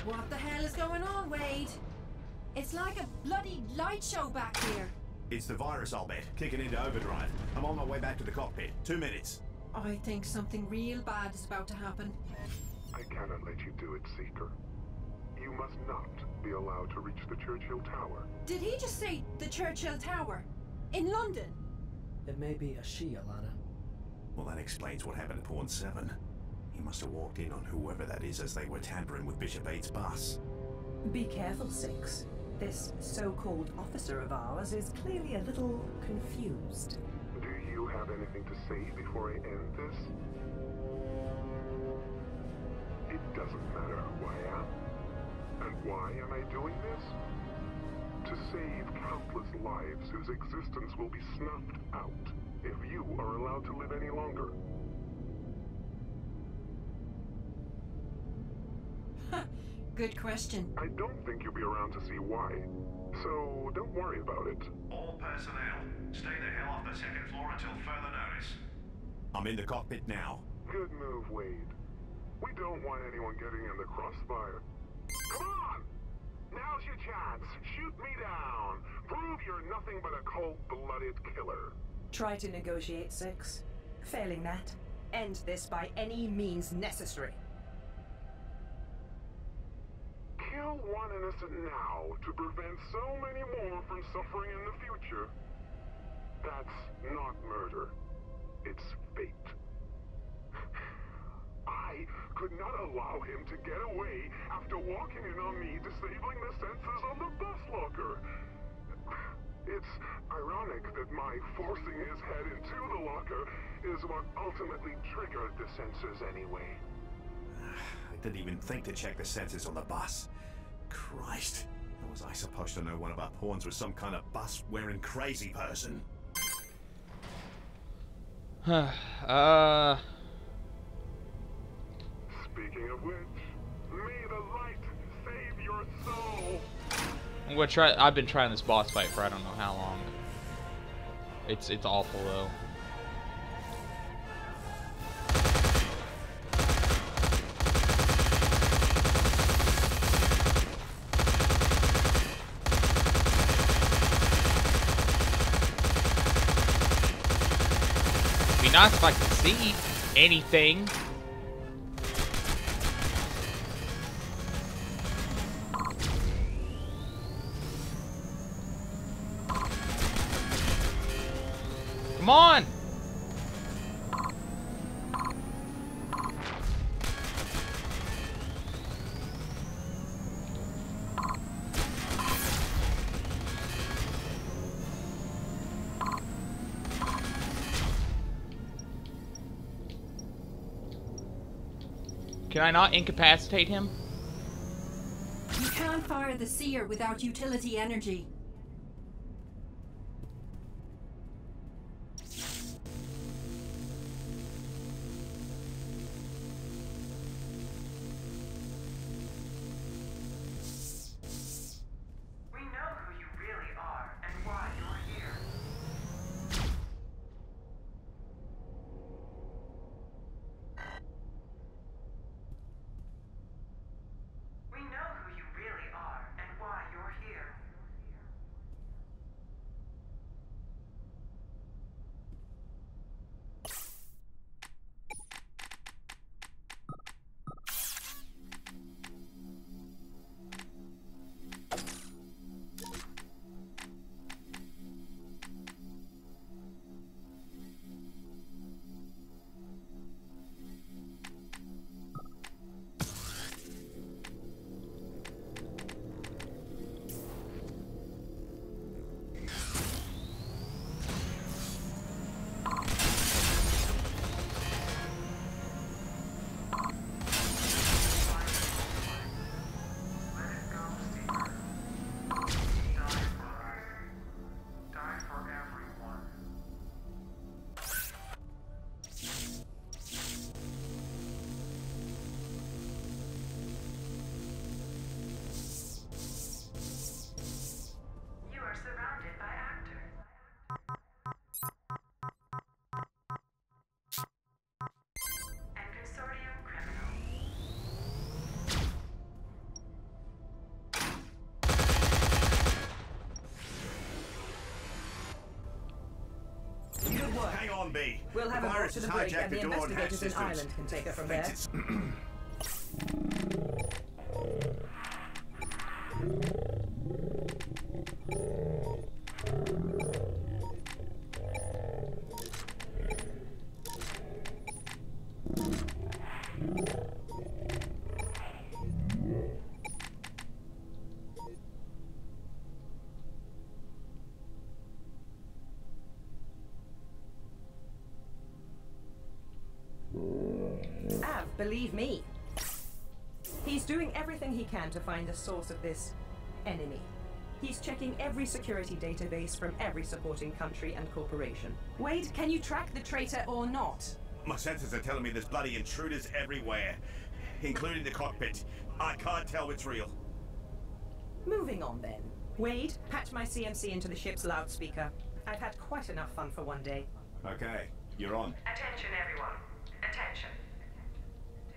What the hell is going on, Wade? It's like a bloody light show back here. It's the virus, I'll bet, kicking into overdrive. I'm on my way back to the cockpit. 2 minutes. I think something real bad is about to happen. I cannot let you do it, Seeker. You must not be allowed to reach the Churchill Tower. Did he just say the Churchill Tower? In London? It may be a she, Alana. Well, that explains what happened to Pawn 7. He must have walked in on whoever that is as they were tampering with Bishop 8's bus. Be careful, Six. This so-called officer of ours is clearly a little confused. Do you have anything to say before I end this? It doesn't matter who I am. And why am I doing this? To save countless lives whose existence will be snuffed out if you are allowed to live any longer. Good question. I don't think you'll be around to see why. So don't worry about it. All personnel, stay the hell off the second floor until further notice. I'm in the cockpit now. Good move, Wade. We don't want anyone getting in the crossfire. Come on! Now's your chance. Shoot me down. Prove you're nothing but a cold-blooded killer. Try to negotiate, Six. Failing that, end this by any means necessary. Kill one innocent now to prevent so many more from suffering in the future. That's not murder. It's fate. I could not allow him to get away after walking in on me disabling the sensors on the bus locker. It's ironic that my forcing his head into the locker is what ultimately triggered the sensors anyway. I didn't even think to check the sensors on the bus. Christ. How was I supposed to know one of our pawns was some kind of bus-wearing crazy person? Speaking of which, may the light save your soul. I'm gonna try. I've been trying this boss fight for I don't know how long. It's awful though. Be nice if I could see anything. Come on! Can I not incapacitate him? You can't fire the seer without utility energy. on, B. We'll have the a walk virus to has the brig, hijacked and the the door and hatch investigators in systems. Ireland can take it from there. Thinks it's... Av, believe me. He's doing everything he can to find the source of this enemy. He's checking every security database from every supporting country and corporation. Wade, can you track the traitor or not? My senses are telling me there's bloody intruders everywhere, including the cockpit. I can't tell what's real. Moving on then. Wade, patch my CMC into the ship's loudspeaker. I've had quite enough fun for one day. Okay, you're on. Attention, everyone. Attention.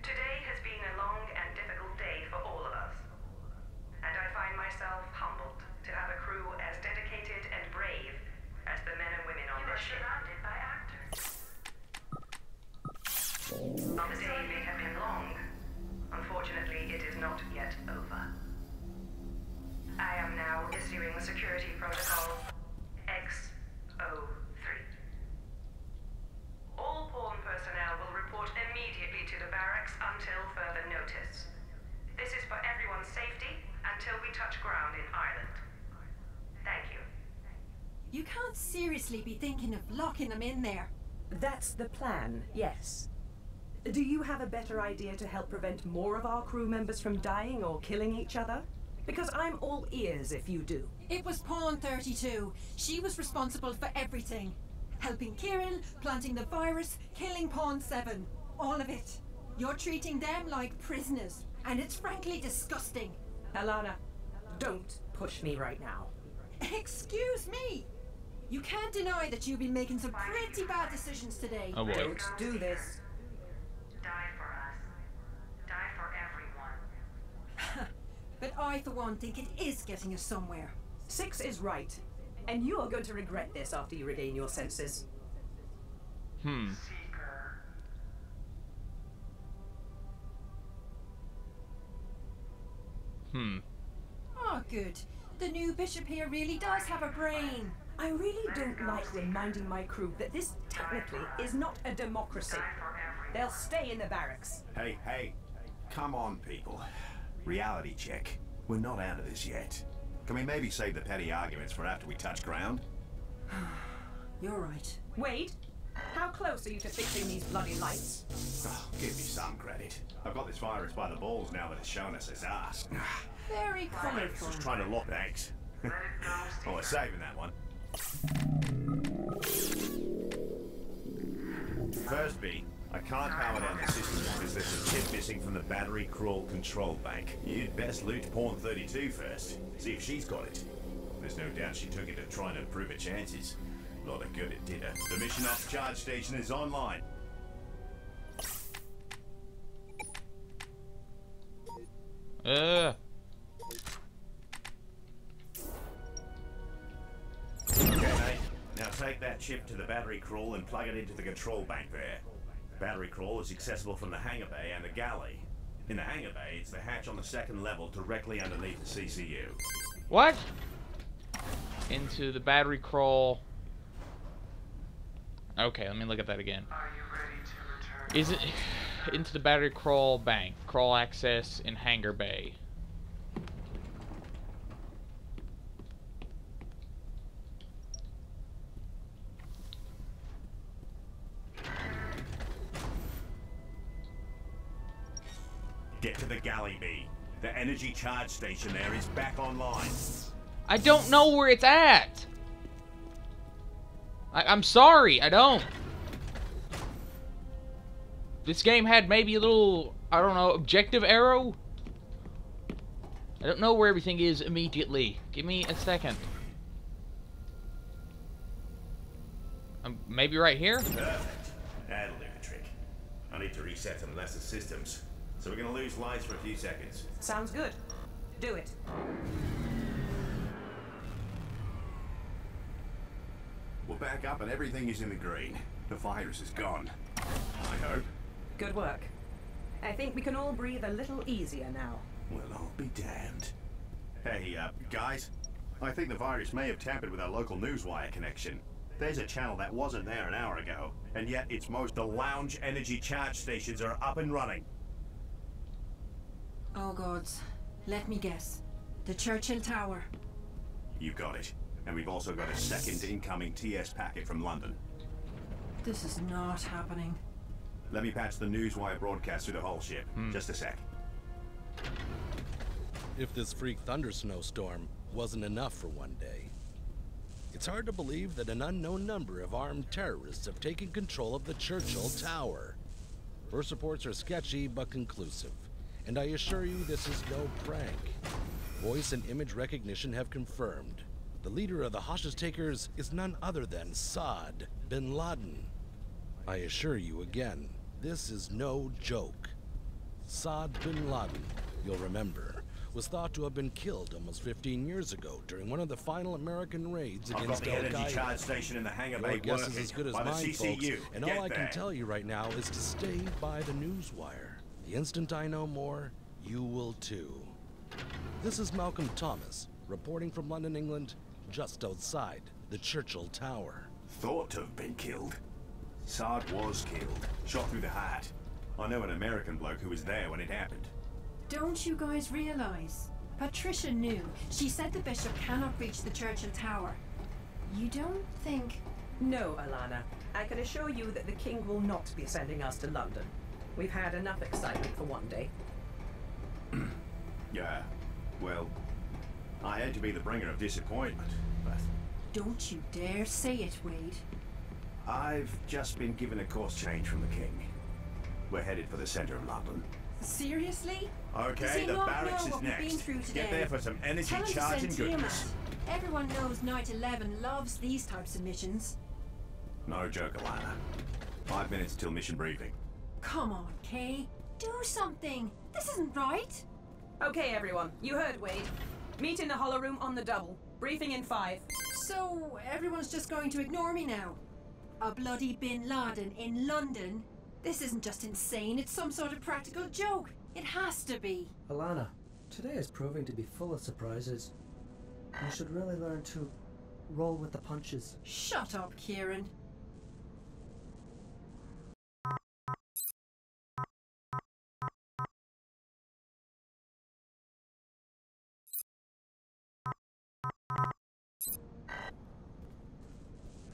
Today has been a long and difficult day for all of us. And I find myself humbled to have a crew as dedicated and brave as the men and women on this ship. You are surrounded by actors. The day may have been long. Unfortunately, it is not yet over. I am now issuing security protocol X03. All pawn personnel will report immediately to the barracks until further notice. This is for everyone's safety until we touch ground in Ireland. Thank you. You can't seriously be thinking of locking them in there. That's the plan, yes. Do you have a better idea to help prevent more of our crew members from dying or killing each other? Because I'm all ears if you do. It was Pawn 32. She was responsible for everything. Helping Kirill, planting the virus, killing Pawn 7. All of it. You're treating them like prisoners, and it's frankly disgusting. Alana, don't push me right now. Excuse me! You can't deny that you've been making some pretty bad decisions today. Oh boy. Don't do this. Die for us. Die for everyone. But I, for one, think it is getting us somewhere. 6 is right. And you are going to regret this after you regain your senses. Seeker. Oh, good. The new bishop here really does have a brain. I really don't like reminding my crew that this technically is not a democracy. They'll stay in the barracks. Hey, come on, people. Reality check. We're not out of this yet. Can we maybe save the petty arguments for after we touch ground? You're right. Wade, how close are you to fixing these bloody lights? Oh, give me some credit. I've got this virus by the balls now that it's shown us its ass. Very colourful. Just trying to lock thanks. Oh, we're saving that one. First beat, I can't power down the system because there's a chip missing from the battery crawl control bank. You'd best loot Pawn 32 first. See if she's got it. There's no doubt she took it to try and improve her chances. A lot of good it did her. The mission ops charge station is online. Okay, mate. Now take that chip to the battery crawl and plug it into the control bank there. Battery crawl is accessible from the hangar bay and the galley. In the hangar bay, it's the hatch on the second level directly underneath the CCU. What? Into the battery crawl. Okay, let me look at that again. Are you ready to return? Is it into the battery crawl bank? Crawl access in hangar bay. Get to the galley, B. The energy charge station there is back online. I don't know where it's at. I'm sorry, I don't. This game had maybe a little, I don't know, objective arrow? I don't know where everything is immediately. Give me a second. Maybe right here? Perfect. That'll do the trick. I need to reset some lesser systems. So we're gonna lose lights for a few seconds. Sounds good. Do it. We'll back up and everything is in the green. The virus is gone. I hope. Good work. I think we can all breathe a little easier now. Well, I'll be damned. Hey, guys. I think the virus may have tampered with our local newswire connection. There's a channel that wasn't there an hour ago, and yet the lounge energy charge stations are up and running. Oh gods. Let me guess. The Churchill Tower. You got it. And we've also got a second incoming TS packet from London. This is not happening. Let me patch the newswire broadcast through the whole ship. Just a sec. If this freak thunder snowstorm wasn't enough for one day, it's hard to believe that an unknown number of armed terrorists have taken control of the Churchill Tower. First reports are sketchy but conclusive, and I assure you this is no prank. Voice and image recognition have confirmed the leader of the hostage takers is none other than Saad bin Laden. I assure you again, this is no joke. Saad bin Laden, you'll remember, was thought to have been killed almost 15 years ago during one of the final American raids against Al-Qaeda. I've got the energy charge station in the hangar bay Your guess working is as good as by the mine, CCU. folks, and Get all I there. can tell you right now is to stay by the newswire. The instant I know more, you will too. This is Malcolm Thomas, reporting from London, England, just outside the Churchill Tower. Thought to have been killed. Saad was killed, shot through the heart. I know an American bloke who was there when it happened. Don't you guys realize? Patricia knew. She said the bishop cannot reach the Churchill Tower. You don't think... No, Alana. I can assure you that the king will not be sending us to London. We've had enough excitement for one day. Yeah, well, I hate to be the bringer of disappointment, but... Don't you dare say it, Wade. I've just been given a course change from the king. We're headed for the center of London. Seriously? Does Okay, he the not barracks know is what we've been next. through today? Get there for some energy Tell him to charging send goodness. Tiamat. Everyone knows Night 11 loves these types of missions. No joke, Alana. 5 minutes till mission briefing. Come on, Kay. Do something. This isn't right. Okay, everyone. You heard Wade. Meet in the hollow room on the double. Briefing in 5. So, everyone's just going to ignore me now? A bloody bin Laden in London? This isn't just insane, it's some sort of practical joke. It has to be. Alana, today is proving to be full of surprises. You should really learn to roll with the punches. Shut up, Kieran.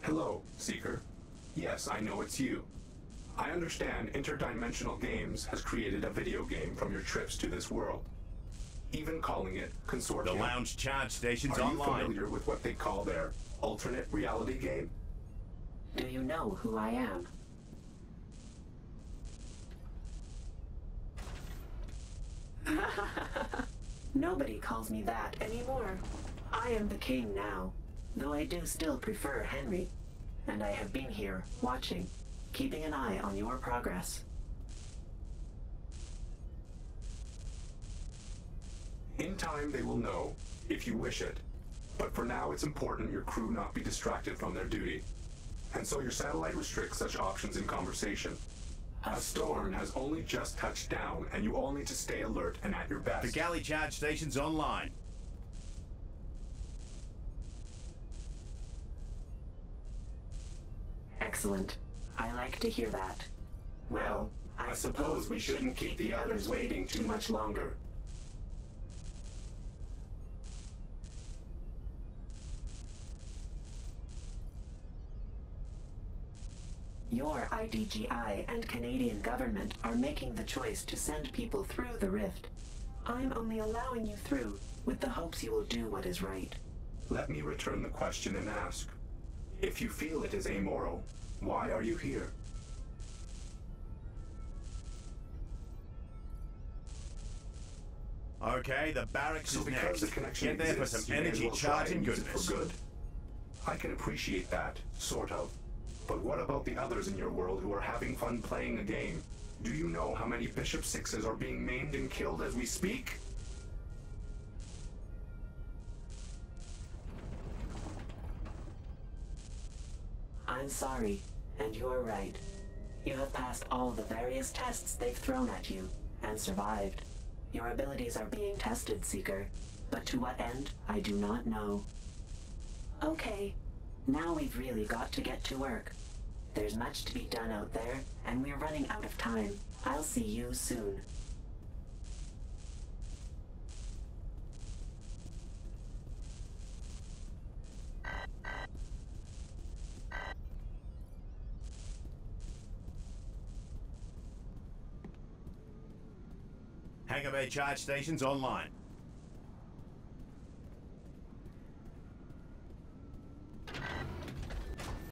Hello, Seeker. Yes, I know it's you. I understand Interdimensional Games has created a video game from your trips to this world. Even calling it CONSORTIUM. The lounge charge station's Are you online. familiar with what they call their alternate reality game? Do you know who I am? Nobody calls me that anymore. I am the king now, though I do still prefer Henry. And I have been here, watching, keeping an eye on your progress. In time they will know, if you wish it. But for now it's important your crew not be distracted from their duty. And so your satellite restricts such options in conversation. A storm has only just touched down, and you all need to stay alert and at your best. The galley charge station's online. Excellent. I like to hear that. Well, I suppose we shouldn't keep the others waiting too much longer. your IDGI and Canadian government are making the choice to send people through the rift. I'm only allowing you through with the hopes you will do what is right. Let me return the question and ask. If you feel it is amoral, why are you here? Okay, the barracks So is because next. the connection Get there for exists, some you may as energy well try charging and use it goodness. for good. I can appreciate that, sort of. But what about the others in your world who are having fun playing a game? Do you know how many Bishop Sixes are being maimed and killed as we speak? I'm sorry. And you're right. You have passed all the various tests they've thrown at you, and survived. Your abilities are being tested, Seeker, but to what end, I do not know. Okay, now we've really got to get to work. There's much to be done out there, and we're running out of time. I'll see you soon. Hangar Bay charge stations online.